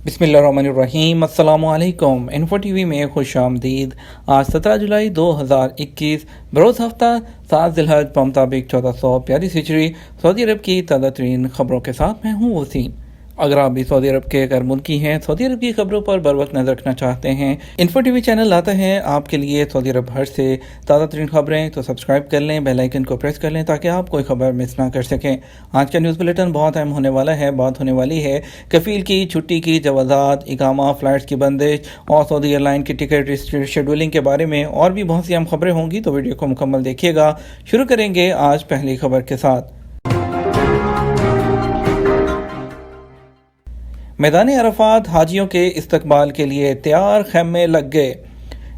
बिस्मिल्लाहिर्रहमानिर्रहीम। अस्सलाम वालेकुम। इन्फो टीवी में खुश आमदीद। आज 17 जुलाई 2021 बरोज़ हफ्ता 7 ज़िलहज मुताबिक 1442 हिजरी सऊदी अरब की ताज़ा तरीन खबरों के साथ मैं हूँ वसीम। अगर आप भी सऊदी अरब के गैर मुल्की हैं, सऊदी अरब की खबरों पर बर वक्त नजर रखना चाहते हैं, इन्फो टीवी चैनल लाता है आपके लिए सऊदी अरब भर से ताज़ा तरीन खबरें, तो सब्सक्राइब कर लें, बेल आइकन को प्रेस कर लें ताकि आप कोई खबर मिस ना कर सकें। आज का न्यूज़ बुलेटिन बहुत अहम होने वाला है। बात होने वाली है कफील की छुट्टी की जवाज़ात, इकामा, फ़्लाइट्स की बंदिश और सऊदी एयरलाइन की टिकट शेड्यूलिंग के बारे में और भी बहुत सी अहम खबरें होंगी, तो वीडियो को मुकम्मल देखिएगा। शुरू करेंगे आज पहली खबर के साथ। मैदान अरफात हाजियों के इस्तकबाल के लिए तैयार, खैमे लग गए।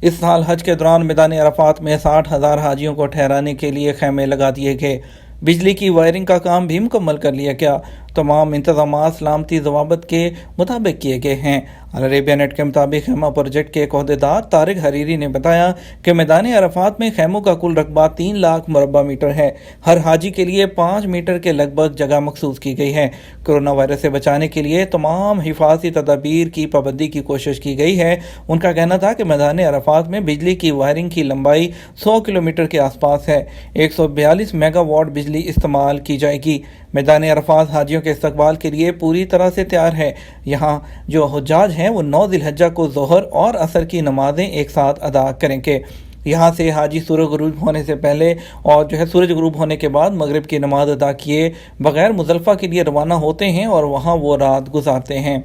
इस साल हज के दौरान मैदान अरफात में 60,000 हाजियों को ठहराने के लिए खैमे लगा दिए गए। बिजली की वायरिंग का काम भी मुकम्मल कर लिया गया। तमाम इंतजाम सलामती ज़वाबत के मुताबिक किए गए हैं। अल अरेबिया नेट के मुताबिक खैमा प्रोजेक्ट के अहदेदार तारिक हरीरी ने बताया कि मैदान अरफात में खैमों का कुल रकबा 3 लाख मुरबा मीटर है। हर हाजी के लिए 5 मीटर के लगभग जगह मखसूस की गई है। कोरोना वायरस से बचाने के लिए तमाम हिफाजती तदाबीर की पाबंदी की कोशिश की गई है। उनका कहना था कि मैदान अरफात में बिजली की वायरिंग की लंबाई 100 किलोमीटर के आसपास है। 142 मेगावाट बिजली इस्तेमाल की जाएगी। मैदान अरफात हाजियों के इस्तकबाल के लिए पूरी तरह से तैयार है। यहाँ जो हुज्जाज हैं वो 9 ज़िलहज्जा को ज़ोहर और असर की नमाजें एक साथ अदा करेंगे। यहाँ से हाजी सूरज गुरूब होने से पहले और सूरज गुरूब होने के बाद मगरिब की नमाज अदा किए बगैर मुज़ल्फ़ा के लिए रवाना होते हैं और वहाँ वो रात गुजारते हैं।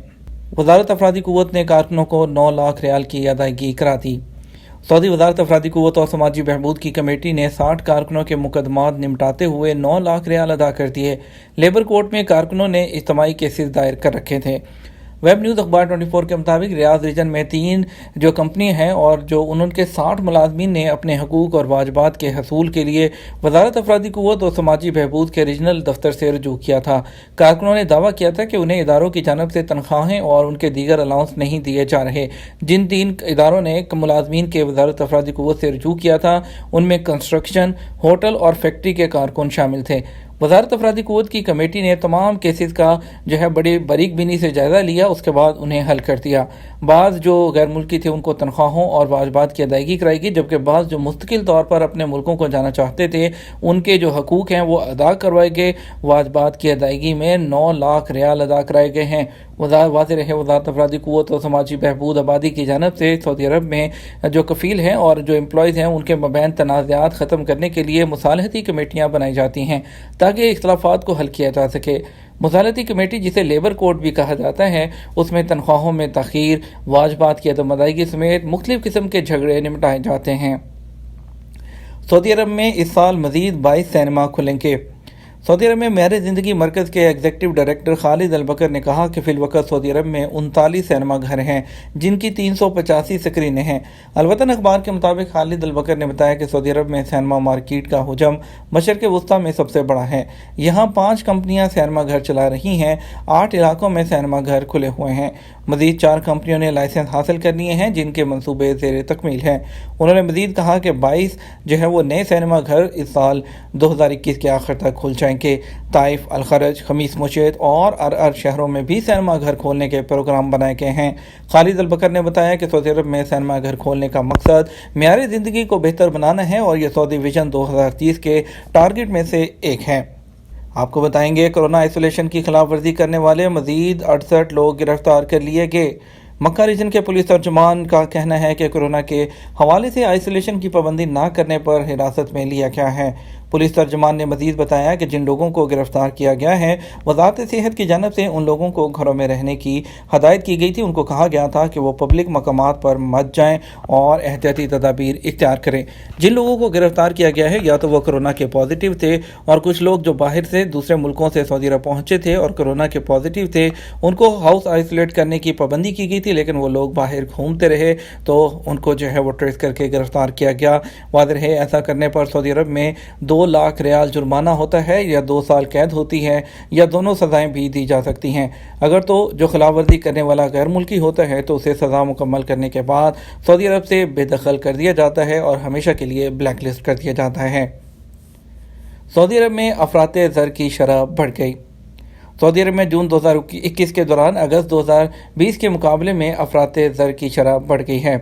वज़ारत अफरादी क़ुव्वत ने कारकुनों को 9 लाख रियाल की अदायगी करा दी। सऊदी वज़ारत अफरादी क़ुव्वत और समाजी बहबूद की कमेटी ने 60 कारकुनों के मुकदमात निपटाते हुए 9 लाख रियाल अदा कर दिए। लेबर कोर्ट में कारकुनों ने इज्तिमाई केसेस दायर कर रखे थे। वेब न्यूज़ अखबार 24 के मुताबिक रियाज रीजन में 3 जो कंपनी हैं और जो उनके 60 मुलाजमीन ने अपने हकूक़ और वाजबात के हसूल के लिए वज़ारत अफरादी क़ुव्वत और समाजी बहबूद के रीजनल दफ्तर से रजू किया था। कारकुनों ने दावा किया था कि उन्हें इदारों की जानब से तनख्वाहें और उनके दीगर अलाउंस नहीं दिए जा रहे। जिन 3 इदारों ने मुलाजमीन के वज़ारत अफरादी क़ुव्वत से रजू किया था उनमें कंस्ट्रक्शन, होटल और फैक्ट्री के कारकुन शामिल थे। वज़ारत अफरादी क़ुव्वत की कमेटी ने तमाम केसेस का बड़ी बारीक बीनी से जायज़ा लिया, उसके बाद उन्हें हल कर दिया। बाज़ जो गैर मुल्की थे उनको तनख्वाहों और वाजबात की अदायगी कराएगी, जबकि बाज़ जो मुस्तकिल तौर पर अपने मुल्कों को जाना चाहते थे उनके जो हकूक़ हैं वो अदा करवाए गए। वाजबात की अदायगी में 9 लाख रियाल अदा कराए गए हैं। वाज़ेह रहे वज़ारत अफरादी क़ुव्वत और समाजी बहबूद आबादी की जानब से सऊदी अरब में जो कफ़ील हैं और जो एम्प्लॉयज़ हैं उनके मबैन तनाज़ात ख़त्म करने के लिए मुसालहती कमेटियाँ बनाई जाती हैं ताकि इख्तलाफात को हल किया जा सके। मुसालहती कमेटी, जिसे लेबर कोर्ट भी कहा जाता है, उसमें तनख्वाहों में तख़ीर, वाजबात की अदम अदायगी समेत मुख्तलिफ़ किस्म के झगड़े निपटाए जाते हैं। सऊदी अरब में इस साल मज़ीद 22 सिनेमा खुलेंगे। सऊदी अरब में मेहर ज़िंदगी मरकज़ के एग्जीक्यूटिव डायरेक्टर खालिद अल बकर ने कहा कि फ़िलवक़्त सऊदी अरब में 39 सिनेमा घर हैं जिनकी 385 स्क्रीनें हैं। अलवतन अखबार के मुताबिक खालिद अल बकर ने बताया कि सऊदी अरब में सिनेमा मार्केट का हुजम मशरिक़ वस्ता में सबसे बड़ा है। यहाँ 5 कंपनियाँ सिनेमा घर चला रही हैं। 8 इलाकों में सिनेमा घर खुले हुए हैं। मज़ीद 4 कंपनियों ने लाइसेंस हासिल कर लिए हैं जिनके मनसूबे ज़ेर तकमील हैं। उन्होंने मज़ीद कहा कि 22 वो नए सिनेमा घर इस साल 2021 के आखिर तक खुल जाएंगे। ताइफ, अल खरज, खमीस मुशीत और अर शहरों में भी सिनेमा घर खोलने के प्रोग्राम बनाए गए हैं। खालिद अल बकर ने बताया कि सऊदी अरब में सिनेमा घर खोलने का मकसद मेयार ज़िंदगी को बेहतर बनाना है और यह सऊदी विजन 2030 के टारगेट में से एक है। आपको बताएंगे कोरोना आइसोलेशन की खिलाफ वर्जी करने वाले मजीद 68 लोग गिरफ्तार कर लिए गए। मक्का रीजन के पुलिस तर्जुमान का कहना है कि कोरोना के हवाले से आइसोलेशन की पाबंदी ना करने पर हिरासत में लिया गया है। पुलिस तर्जुमान ने मजीद बताया कि जिन लोगों को गिरफ्तार किया गया है वज़ारत सेहत की जानब से उन लोगों को घरों में रहने की हदायत की गई थी। उनको कहा गया था कि वो पब्लिक मकामात पर मत जाएं और एहतियाती तदाबीर इख्तियार करें। जिन लोगों को गिरफ्तार किया गया है या तो वो कोरोना के पॉजिटिव थे और कुछ लोग जो बाहर से दूसरे मुल्कों से सऊदी अरब पहुँचे थे और कोरोना के पॉजिटिव थे उनको हाउस आइसोलेट करने की पाबंदी की गई थी, लेकिन वो लोग बाहर घूमते रहे तो उनको वो ट्रेस करके गिरफ्तार किया गया। वाज़ेह है ऐसा करने पर सऊदी अरब में 2 लाख रियाल जुर्माना होता है या 2 साल कैद होती है या दोनों सज़ाएं भी दी जा सकती हैं। अगर तो जो खिलाफवर्जी करने वाला गैर मुल्की होता है तो उसे सज़ा मुकम्मल करने के बाद सऊदी अरब से बेदखल कर दिया जाता है और हमेशा के लिए ब्लैक लिस्ट कर दिया जाता है। सऊदी अरब में अफराते ज़र की शरह बढ़ गई। सऊदी अरब में जून 2021 के दौरान अगस्त 2020 के मुकाबले में अफरात ज़र की शरह बढ़ गई है।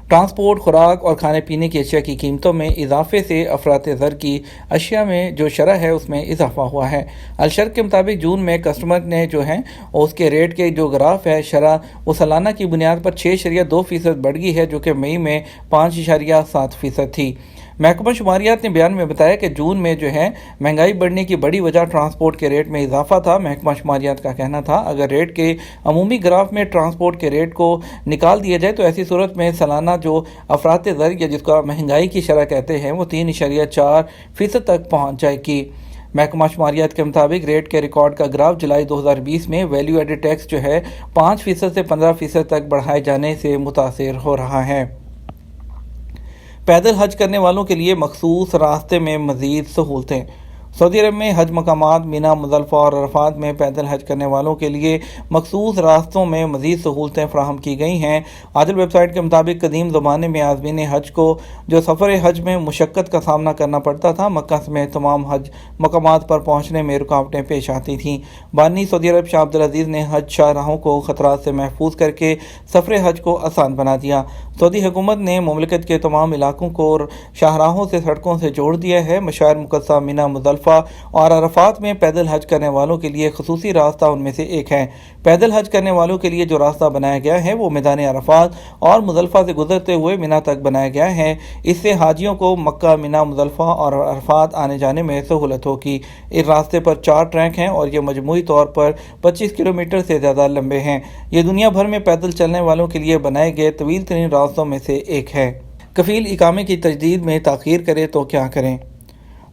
ट्रांसपोर्ट, खुराक और खाने पीने की अशिया की कीमतों में इजाफे से अफरात ज़र की अशिया में जो शरह है उसमें इजाफा हुआ है। अलशर्क के मुताबिक जून में कस्टमर ने जो है उसके रेट के जो ग्राफ है शरह वो सालाना की बुनियाद पर 6.2% बढ़ गई है, जो कि मई में 5.7% थी। महकमा शुमारियात ने बयान में बताया कि जून में जो है महंगाई बढ़ने की बड़ी वजह ट्रांसपोर्ट के रेट में इजाफा था। महकमा शुमारियात का कहना था अगर रेट के अमूमी ग्राफ में ट्रांसपोर्ट के रेट को निकाल दिया जाए तो ऐसी सूरत में सालाना जो अफरात ज़र या जिसको आप महंगाई की शरह कहते हैं वो 3.4% तक पहुँच जाएगी। महकमा शुमारियात के मुताबिक रेट के रिकॉर्ड का ग्राफ जुलाई 2020 में वैल्यू एडेड टैक्स जो है 5% से 15% तक बढ़ाए जाने से मुतासिर हो रहा है। पैदल हज करने वालों के लिए मखसूस रास्ते में मज़ीद सहूलतें। सऊदी अरब में हज मकामात मिना, मुज़दलिफ़ा और अरफात में पैदल हज करने वालों के लिए मखसूस रास्तों में मज़ीद सहूलतें फ़राहम की गई हैं। आदिल वेबसाइट के मुताबिक कदीम ज़माने में आज़मीन हज को जो सफ़र हज में मुशक्क़त का सामना करना पड़ता था, मक्का समेत तमाम हज मकामात पर पहुँचने में रुकावटें पेश आती थीं। बानी सऊदी अरब शाह अब्दुल अज़ीज़ ने हज शाहराहों को ख़तरात से महफूज करके सफ़र हज को आसान बना दिया। सऊदी हुकूमत ने मुमलिकत के तमाम इलाकों को शाहराहों से सड़कों से जोड़ दिया है। मशार मुक़द्दसा मिना, मुज़दलिफ़ा और अरफात में पैदल हज करने वालों के लिए खसूसी रास्ता उनमें से एक है। पैदल हज करने वालों के लिए जो रास्ता बनाया गया है वो मैदान अरफात और मुज़दलिफ़ा से गुजरते हुए मिना तक बनाया गया है। इससे हाजियों को मक्का, मिना, मुज़दलिफ़ा और अरफात आने जाने में सहूलत होगी। इस रास्ते पर 4 ट्रैक हैं और ये मजमूई तौर पर 25 किलोमीटर से ज़्यादा लंबे हैं। ये दुनिया भर में पैदल चलने वालों के लिए बनाए गए तवील तरीन रास्तों में से एक है। कफ़ील इकामे की तजदीद में ताख़ीर करे तो क्या करें।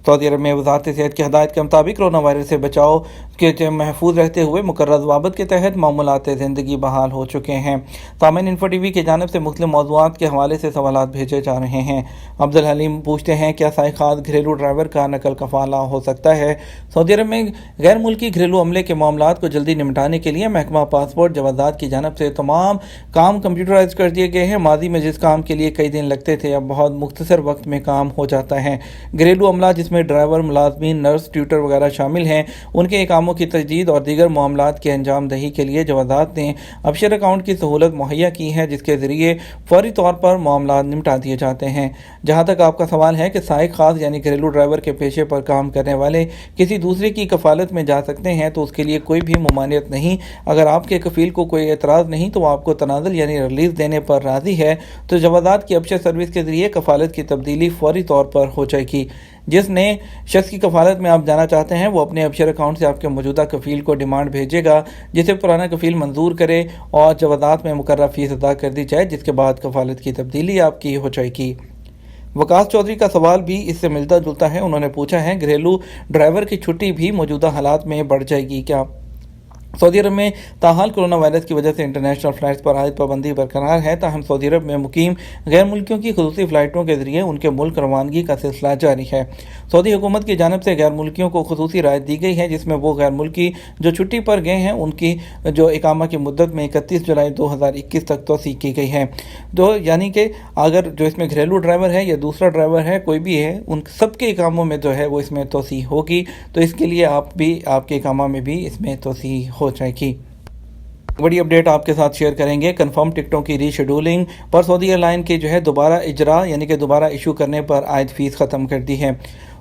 सऊदी अरब में वज़ारत सेहत की हदायत के मुताबिक कोरोना वायरस से बचाव के महफूज रहते हुए मुकर्रर ज़वाबित के तहत मामूलात ज़िंदगी बहाल हो चुके हैं। सामईन इन्फो टीवी की जानिब से मुख्तलिफ मौज़ूआत के हवाले से सवालात भेजे जा रहे हैं। अब्दुल हलीम पूछते हैं क्या साइखाद घरेलू ड्राइवर का नकल कफ़ाला हो सकता है। सऊदी अरब में गैर मुल्की घरेलू अमले के मामलात को जल्दी निपटाने के लिए महकमा पासपोर्ट जवाज़ात की जानिब से तमाम काम कंप्यूटराइज कर दिए गए हैं। माजी में जिस काम के लिए कई दिन लगते थे अब बहुत मुख्तसर वक्त में काम हो जाता है। घरेलू अमला जिसमें ड्राइवर, मुलाजमीन, नर्स, ट्यूटर वगैरह शामिल हैं, उनके कामों की तजदीद और दीगर मामलात की अंजाम दही के लिए जवाज़ात ने अबशर अकाउंट की सहूलत मुहैया की है, जिसके ज़रिए फौरी तौर पर मामलात निपटा दिए जाते हैं। जहाँ तक आपका सवाल है कि साइक खास यानी घरेलू ड्राइवर के पेशे पर काम करने वाले किसी दूसरे की कफालत में जा सकते हैं, तो उसके लिए कोई भी मुमानियत नहीं। अगर आपके कफील को कोई एतराज़ नहीं तो आपको तनाज़ुल यानी रिलीज़ देने पर राज़ी है तो जवाज़ात की अबशर सर्विस के ज़रिए कफालत की तब्दीली फौरी तौर पर हो जाएगी। जिस नए शख्स की कफालत में आप जाना चाहते हैं वो अपने अबशर अकाउंट से आपके मौजूदा कफील को डिमांड भेजेगा, जिसे पुराना कफील मंजूर करे और जवाज़ात में मुकर्रर फीस अदा कर दी जाए, जिसके बाद कफालत की तब्दीली आपकी हो जाएगी। वकास चौधरी का सवाल भी इससे मिलता जुलता है। उन्होंने पूछा है घरेलू ड्राइवर की छुट्टी भी मौजूदा हालात में बढ़ जाएगी क्या। सऊदी अरब में ताहाल कोरोना वायरस की वजह से इंटरनेशनल फ़्लाइट्स पर आयद पाबंदी बरकरार है। ताहम सऊदी अरब में मुकीम गैर मुल्कियों की खुसूसी फ़्लाइटों के ज़रिए उनके मुल्क रवानगी का सिलसिला जारी है। सऊदी हुकूमत की जानिब से गैर मुल्कियों को खुसूसी राहत दी गई है, जिसमें वो गैर मुल्की जो छुट्टी पर गए हैं उनकी जो इकामा की मुद्दत में 31 जुलाई 2021 तक तोसी की गई है। तो यानी कि अगर जो इसमें घरेलू ड्राइवर है या दूसरा ड्राइवर है कोई भी है, उन सबके इकामों में जो है वो इसमें तोसी होगी। तो इसके लिए आप भी आपके इकामा में भी इसमें तोसी हो जाएगी। बड़ी अपडेट आपके साथ शेयर करेंगे। कंफर्म टिकटों की रीशेड्यूलिंग पर सऊदी एयरलाइन के जो है दोबारा इजरा यानी कि दोबारा इशू करने पर आयद फीस ख़त्म कर दी है।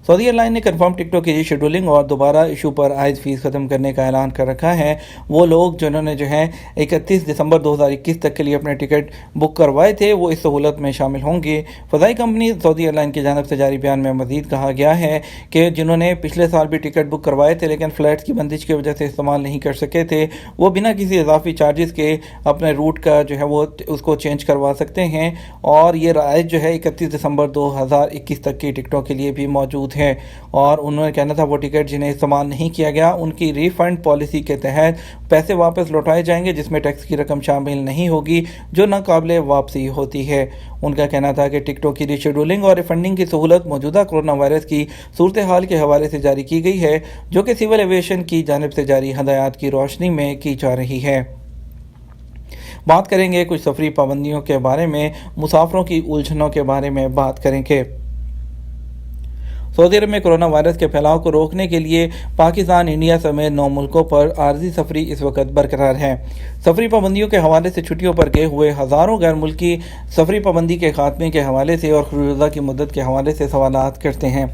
सऊदी एयरलाइन ने कंफर्म टिकटों की रीशेड्यूलिंग और दोबारा इशू पर आयद फीस ख़त्म करने का ऐलान कर रखा है। वो लोग जिन्होंने जो है 31 दिसंबर 2021 तक के लिए अपने टिकट बुक करवाए थे वो इस सहूलत में शामिल होंगे। फ़ज़ाई कंपनी सऊदी एयरलाइन की जानिब से जारी बयान में मज़ीद कहा गया है कि जिन्होंने पिछले साल भी टिकट बुक करवाए थे लेकिन फ़्लाइट्स की बंदिश की वजह से इस्तेमाल नहीं कर सके थे, वो बिना किसी इजाफी चार्जेस के अपने रूट का जो है वो उसको चेंज करवा सकते हैं। और ये राइट जो है 31 दिसंबर 2021 तक की टिकटों के लिए भी मौजूद है। और उन्होंने कहना था वो टिकट जिन्हें इस्तेमाल नहीं किया गया उनकी रिफ़ंड पॉलिसी के तहत पैसे वापस लौटाए जाएंगे, जिसमें टैक्स की रकम शामिल नहीं होगी जो नाकाबिले वापसी होती है। उनका कहना था कि टिकटों की रीशेड्यूलिंग और रिफंडिंग की सहूलत मौजूदा कोरोना वायरस की सूरत हाल के हवाले से जारी की गई है, जो कि सिविल एविएशन की जानिब से जारी हदायत की रोशनी में की जा रही है। बात करेंगे कुछ सफरी पाबंदियों के बारे में, मुसाफिरों की उलझनों के बारे में बात करेंगे। सऊदी अरब में कोरोना वायरस के फैलाव को रोकने के लिए पाकिस्तान, इंडिया समेत 9 मुल्कों पर आर्जी सफरी इस वक्त बरकरार है। सफरी पाबंदियों के हवाले से छुट्टियों पर गए हुए हज़ारों गैर मुल्की सफरी पाबंदी के खात्मे के हवाले से और खरूजा की मुद्दत के हवाले से सवालात करते हैं।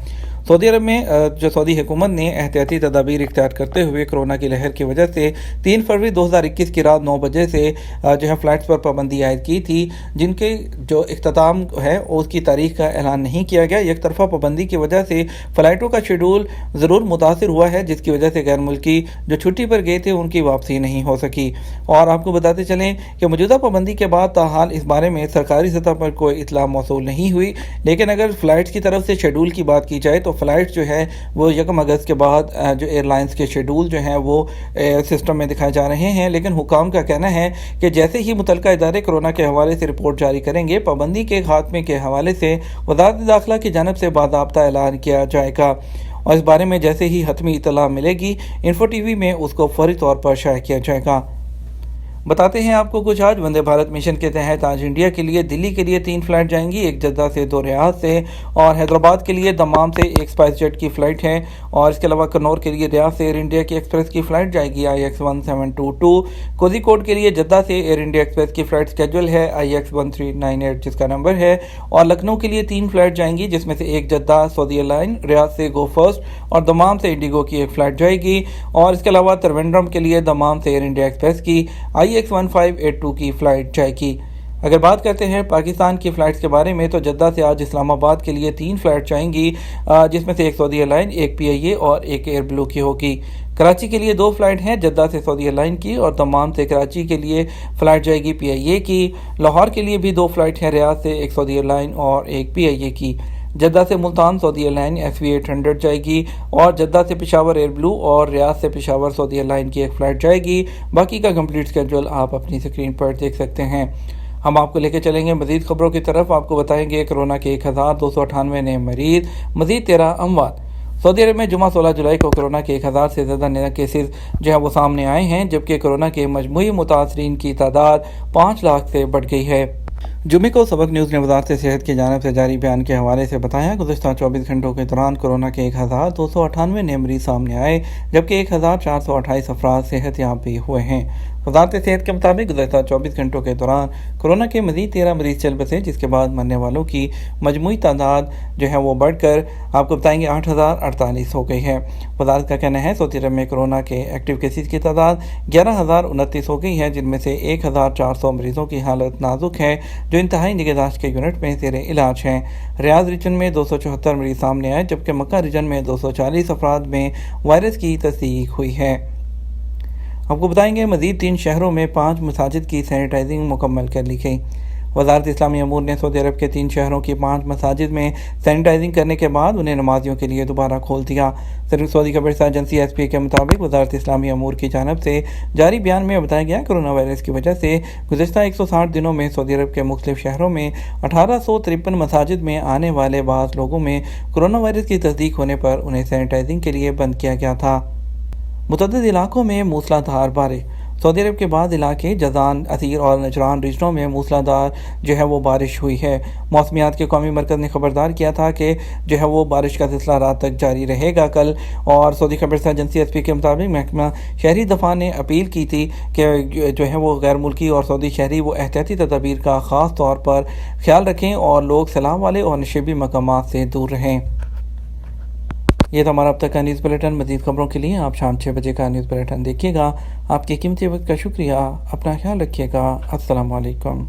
सऊदी अरब में जो सऊदी हुकूमत ने एहतियाती तदाबीर इख्तियार करते हुए कोरोना की लहर की वजह से 3 फरवरी 2021 की रात 9 बजे से जो है फ़्लाइट्स पर पाबंदी आयद की थी, जिनके जो इख्तिताम है उसकी तारीख का ऐलान नहीं किया गया। एक तरफा पाबंदी की वजह से फ़्लाइटों का शेड्यूल ज़रूर मुतासिर हुआ है, जिसकी वजह से गैर मुल्की जो छुट्टी पर गए थे उनकी वापसी नहीं हो सकी। और आपको बताते चलें कि मौजूदा पाबंदी के बाद ताहाल इस बारे में सरकारी सतह पर कोई इतला मौसूल नहीं हुई, लेकिन अगर फ़्लाइट्स की तरफ से शेड्यूल की बात की जाए तो फ़्लाइट्स जो है वो 1 अगस्त के बाद जो एयरलाइंस के शेड्यूल जो हैं वो सिस्टम में दिखाए जा रहे हैं। लेकिन हुकाम का कहना है कि जैसे ही मुतलका इदारे कोरोना के हवाले से रिपोर्ट जारी करेंगे, पाबंदी के खात्मे के हवाले से वज़ारत दाखिला की जानिब से बाज़ाब्ता ऐलान किया जाएगा और इस बारे में जैसे ही हतमी इतला मिलेगी इन्फो टीवी में उसको फौरी तौर पर शाया किया जाएगा। बताते हैं आपको कुछ आज वंदे भारत मिशन के तहत आज इंडिया के लिए दिल्ली के लिए 3 फ्लाइट जाएंगी, एक जद्दा से, 2 रियाद से और हैदराबाद के लिए दमाम से एक स्पाइस जेट की फ़्लाइट है। और इसके अलावा कन्नौर के लिए रियाद से एयर इंडिया की एक्सप्रेस की फ़्लाइट जाएगी IX-1722। कोझिकोड के लिए जद्दा से एयर इंडिया एक्सप्रेस की फ़्लाइट स्केड्यूल है IX-1398 जिसका नंबर है। और लखनऊ के लिए 3 फ्लाइट जाएंगी, जिसमें से एक जद्दा सऊदी एयरलाइन, रियाद से गो फर्स्ट और दमाम से इंडिगो की एक फ़्लाइट जाएगी। और इसके अलावा त्रिवेंद्रम के लिए दमाम से एयर इंडिया एक्सप्रेस की IX-1582 की फ़्लाइट जाएगी। अगर बात करते हैं पाकिस्तान की फ़्लाइट्स के बारे में तो जद्दा से आज इस्लामाबाद के लिए 3 फ्लाइट जाएंगी, जिसमें से एक सऊदी एयरलाइन, एक PIA और एक एयर ब्लू की होगी। कराची के लिए 2 फ्लाइट हैं, जद्दा से सऊदी एयरलाइन की और दमाम से कराची के लिए फ़्लाइट जाएगी PIA की। लाहौर के लिए भी 2 फ्लाइट हैं, रियाद से एक सऊदी एयरलाइन और एक PIA की। जद्दा से मुल्तान सऊदी एयरलाइन SV-800 जाएगी और जद्दा से पेशावर एयर ब्लू और रियाद से पेशावर सऊदी एयरलाइन की एक फ़्लाइट जाएगी। बाकी का कंप्लीट स्केड्यूल आप अपनी स्क्रीन पर देख सकते हैं। हम आपको लेकर चलेंगे मज़ीद खबरों की तरफ। आपको बताएंगे कोरोना के 1298 नए मरीज़, मज़ीद 13 अमवात। सऊदी अरब में जुमा 16 जुलाई को कोरोना के 1000 से ज़्यादा नए केसेस जो है वो सामने आए हैं, जबकि कोरोना के मजमूई मुतासरीन की तादाद 5 लाख से बढ़ गई है। जुमे को सबक न्यूज़ ने वज़ारत सेहत की जानिब से जारी बयान के हवाले से बताया, गुज़श्ता 24 घंटों के दौरान कोरोना के 1298 नए मरीज़ सामने आए, जबकि 1428 अफराद सेहतयाब भी हुए हैं। वज़ारत सेहत के मुताबिक गुज़श्ता 24 घंटों के दौरान कोरोना के मज़ीद 13 मरीज़ चल बसे, जिसके बाद मरने वालों की मजमूई तादाद जो है वो बढ़कर आपको बताएंगे 8048 हो गई है। वज़ारत का कहना है सऊदी अरब में कोरोना के एक्टिव केसेस की तादाद 11029 हो गई है, जिनमें से 1400 मरीज़ों की हालत नाजुक है जो इंतहाई निगहदाश्त के यूनिट में ज़ेर इलाज हैं। रियाद रीजन में 274 मरीज़ सामने आए, जबकि मक्का रीजन में 240 अफराद में वायरस की तस्दीक हुई है। आपको बताएंगे मज़ीद 3 शहरों में 5 मसाजिद की सैनिटाइजिंग मुकम्मल कर ली गई। वज़ारत इस्लामी अमूर ने सऊदी अरब के 3 शहरों की 5 मसाजिद में सैनिटाइजिंग करने के बाद उन्हें नमाजियों के लिए दोबारा खोल दिया। सऊदी खबर एजेंसी SP के मुताबिक वज़ारत इस्लामी अमूर की जानिब से जारी बयान में बताया गया, कोरोना वायरस की वजह से गुज़श्ता 160 दिनों में सऊदी अरब के मुख्तलिफ शहरों में 1853 मसाजिद में आने वाले बाज़ लोगों में कोरोना वायरस की तस्दीक होने पर उन्हें सैनिटाइजिंग के लिए बंद किया गया था। मुतअद्दिद इलाकों में मूसलाधार बारिश। सऊदी अरब के बाद इलाके जज़ान, असीर और नजरान रीजनों में मूसलाधार जो है वो बारिश हुई है। मौसमियात के कौमी मरकज़ ने खबरदार किया था कि जो है वो बारिश का सिलसिला रात तक जारी रहेगा कल। और सऊदी खबर एजेंसी SP के मुताबिक महकमा शहरी दफा ने अपील की थी कि जो है वो गैर मुल्की और सऊदी शहरी वो एहतियाती तदाबीर का ख़ास तौर पर ख्याल रखें और लोग सैलाब वाले और नशेबी मकामात से दूर रहें। ये तो हमारा अब तक का न्यूज़ बुलेटिन। मज़ीद खबरों के लिए आप शाम 6 बजे का न्यूज़ बुलेटिन देखिएगा। आपके कीमती वक्त का शुक्रिया। अपना ख्याल रखिएगा। अस्सलाम वालेकुम।